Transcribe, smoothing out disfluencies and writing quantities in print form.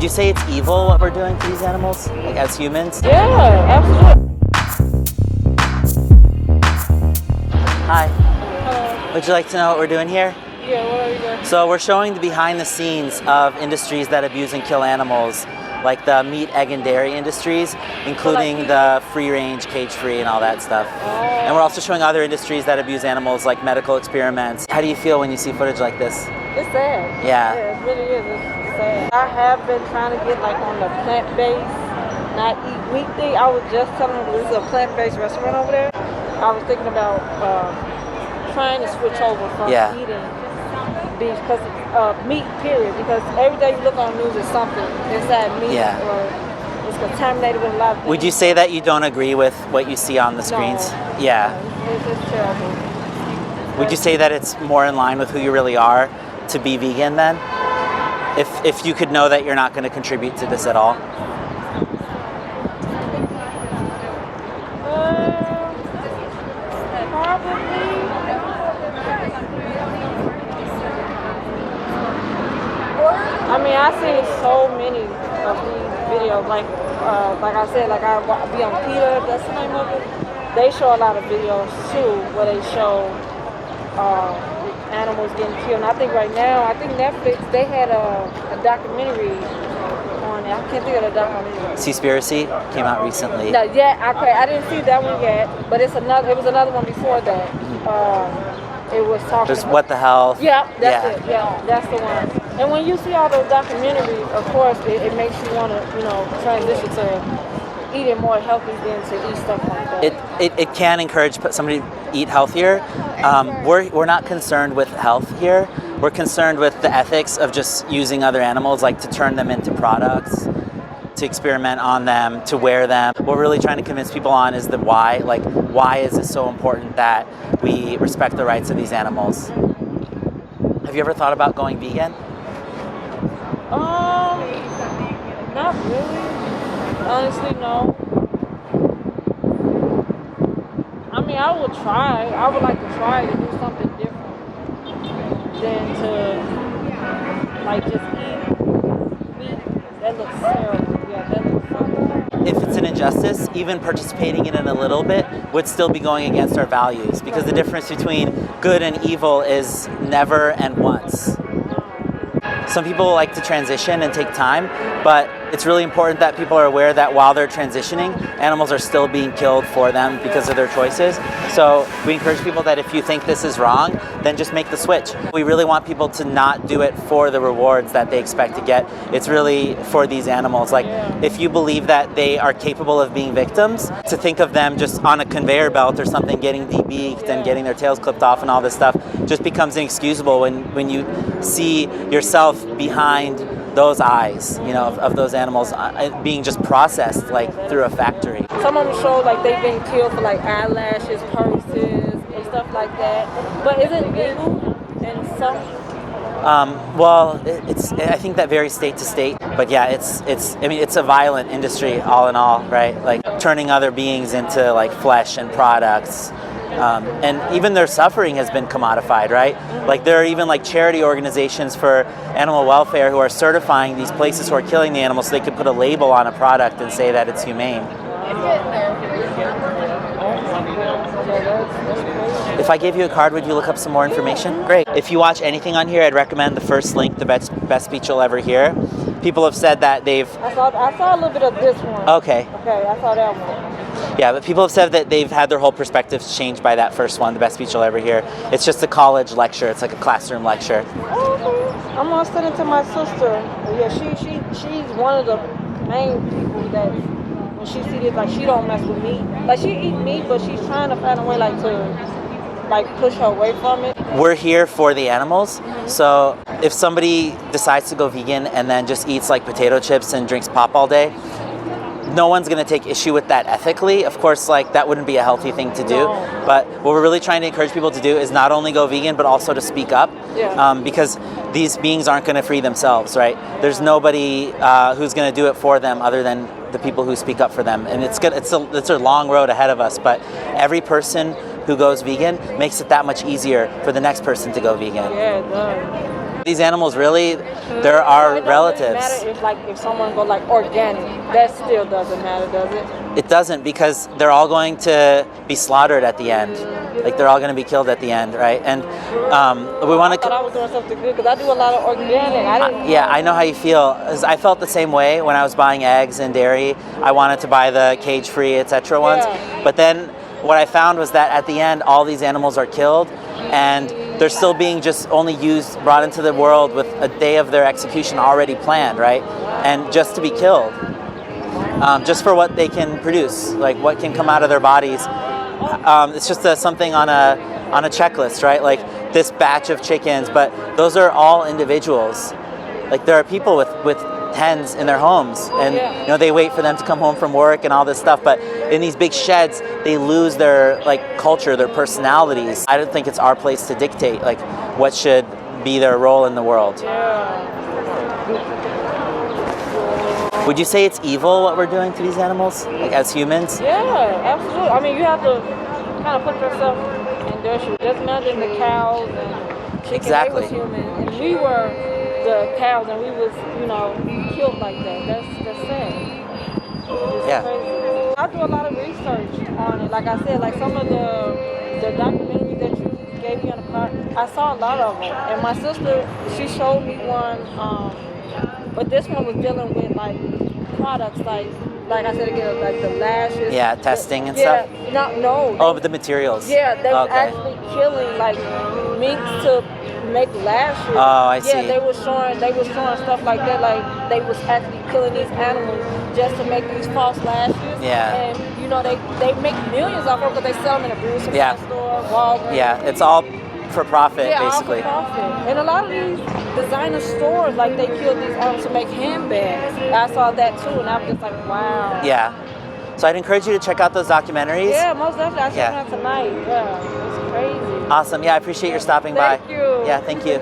Would you say it's evil what we're doing to these animals, like as humans? Yeah, absolutely. Hi. Hello. Would you like to know what we're doing here? Yeah, what are you doing? So we're showing the behind the scenes of industries that abuse and kill animals, like the meat, egg, and dairy industries, including the free-range, cage-free, and all that stuff. And we're also showing other industries that abuse animals, like medical experiments. How do you feel when you see footage like this? It's sad. Yeah. Yeah, it really is. It's sad. I have been trying to get like on the plant-based, not eat meat thing. I was just telling them this is a plant-based restaurant over there. I was thinking about trying to switch over from eating beef, because meat, period. Because every day you look on the news, there's something inside meat, or it's contaminated with a lot of things. Would you say that you don't agree with what you see on the screens? No. Yeah. It's terrible. Would you say that it's more in line with who you really are to be vegan then? If you could know that you're not going to contribute to this at all? I mean, I see so many of these videos, like I said, like I be on PETA, that's the name of it. They show a lot of videos too, where they show animals getting killed. And I think right now, I think Netflix, they had a documentary on it. I can't think of the documentary. Seaspiracy came out recently. No, I didn't see that one yet, but it was another one before that. It was talking There's What the Health. Yeah, that's it. Yeah, that's the one. And when you see all those documentaries, of course, it makes you want to, transition to eating more healthy than to eat stuff like that. It can encourage somebody to eat healthier. We're not concerned with health here. We're concerned with the ethics of just using other animals, like to turn them into products, to experiment on them, to wear them. What we're really trying to convince people on is the why. Like, why is it so important that we respect the rights of these animals? Have you ever thought about going vegan? Not really. Honestly, no. I mean, I would try. I would like to try to do something different than to, like, just eat meat. That looks terrible. Yeah, that looks terrible. If it's an injustice, even participating in it a little bit would still be going against our values, because the difference between good and evil is never and once. Some people like to transition and take time, but it's really important that people are aware that while they're transitioning, animals are still being killed for them because of their choices. So we encourage people that if you think this is wrong, then just make the switch. We really want people to not do it for the rewards that they expect to get. It's really for these animals. Like, if you believe that they are capable of being victims, to think of them just on a conveyor belt or something getting debeaked and getting their tails clipped off and all this stuff just becomes inexcusable when you see yourself behind those eyes, of those animals being just processed like through a factory. Some of them show like they've been killed for like eyelashes, purses, and stuff like that. But is it legal in some? Well, I think that varies state to state. But yeah, it's a violent industry all in all, right? Like turning other beings into like flesh and products. And even their suffering has been commodified, right? Like there are even like charity organizations for animal welfare who are certifying these places who are killing the animals so they could put a label on a product and say that it's humane. If I gave you a card, would you look up some more information? Great. If you watch anything on here, I'd recommend the first link, the best speech you'll ever hear. People have said that they've... I saw a little bit of this one. Okay. Okay, I saw that one. Yeah, but people have said that they've had their whole perspectives changed by that first one, the best speech you'll ever hear. It's just a college lecture. It's like a classroom lecture. Okay. I'm gonna send it to my sister. Yeah, she's one of the main people that when she sees it, like she don't mess with meat. Like she eat meat, but she's trying to find a way to push her away from it. We're here for the animals. So if somebody decides to go vegan and then just eats like potato chips and drinks pop all day, no one's going to take issue with that ethically. Of course, like that wouldn't be a healthy thing to do. No. But what we're really trying to encourage people to do is not only go vegan, but also to speak up. Because these beings aren't going to free themselves, right? There's nobody who's going to do it for them other than the people who speak up for them. And it's a long road ahead of us, but every person who goes vegan makes it that much easier for the next person to go vegan. Yeah, it does. These animals really, they're our It doesn't relatives. matter if someone go like organic, that still doesn't matter, does it? It doesn't, because they're all going to be slaughtered at the end. Like they're all going to be killed at the end, right? And we want I thought I was doing something good because I do a lot of organic. Yeah, I know how you feel. 'Cause I felt the same way when I was buying eggs and dairy. I wanted to buy the cage-free, etc. ones. Yeah. But then what I found was that at the end, all these animals are killed, and they're still being just only brought into the world with a day of their execution already planned, right? And just to be killed, just for what they can produce, like what can come out of their bodies. It's just something on a checklist, right? Like this batch of chickens, but those are all individuals. Like there are people with hens in their homes, and you know they wait for them to come home from work and all this stuff. But in these big sheds, they lose their like culture, their personalities. I don't think it's our place to dictate like what should be their role in the world. Would you say it's evil what we're doing to these animals, like as humans? Yeah, absolutely. I mean, you have to kind of put yourself in their shoes. Just imagine the cows and chickens. Exactly. They was human, and we were the cows, and we was, you know, killed like that. That's sad. Yeah. Crazy. I do a lot of research on it. Like I said, like some of the documentaries that you gave me on the car, I saw a lot of them. And my sister, she showed me one, but this one was dealing with like products like I said again, like the lashes. Yeah, testing and stuff. No. Oh, but the materials. Yeah, they was actually killing like minks to make lashes. Oh, I see. Yeah, they was showing stuff like that. Like they was actually killing these animals just to make these false lashes. Yeah. And you know they make millions off them because they sell them in a beauty supply store, Walgreens. Yeah, it's all for profit, basically. All for profit. And a lot of these designer stores, like they kill these animals to make handbags. I saw that too, and I was just like, wow. Yeah. So I'd encourage you to check out those documentaries. Yeah, most definitely. I saw that tonight. Yeah, it's crazy. Awesome. Yeah, I appreciate your stopping by. Thank you. Yeah, thank you.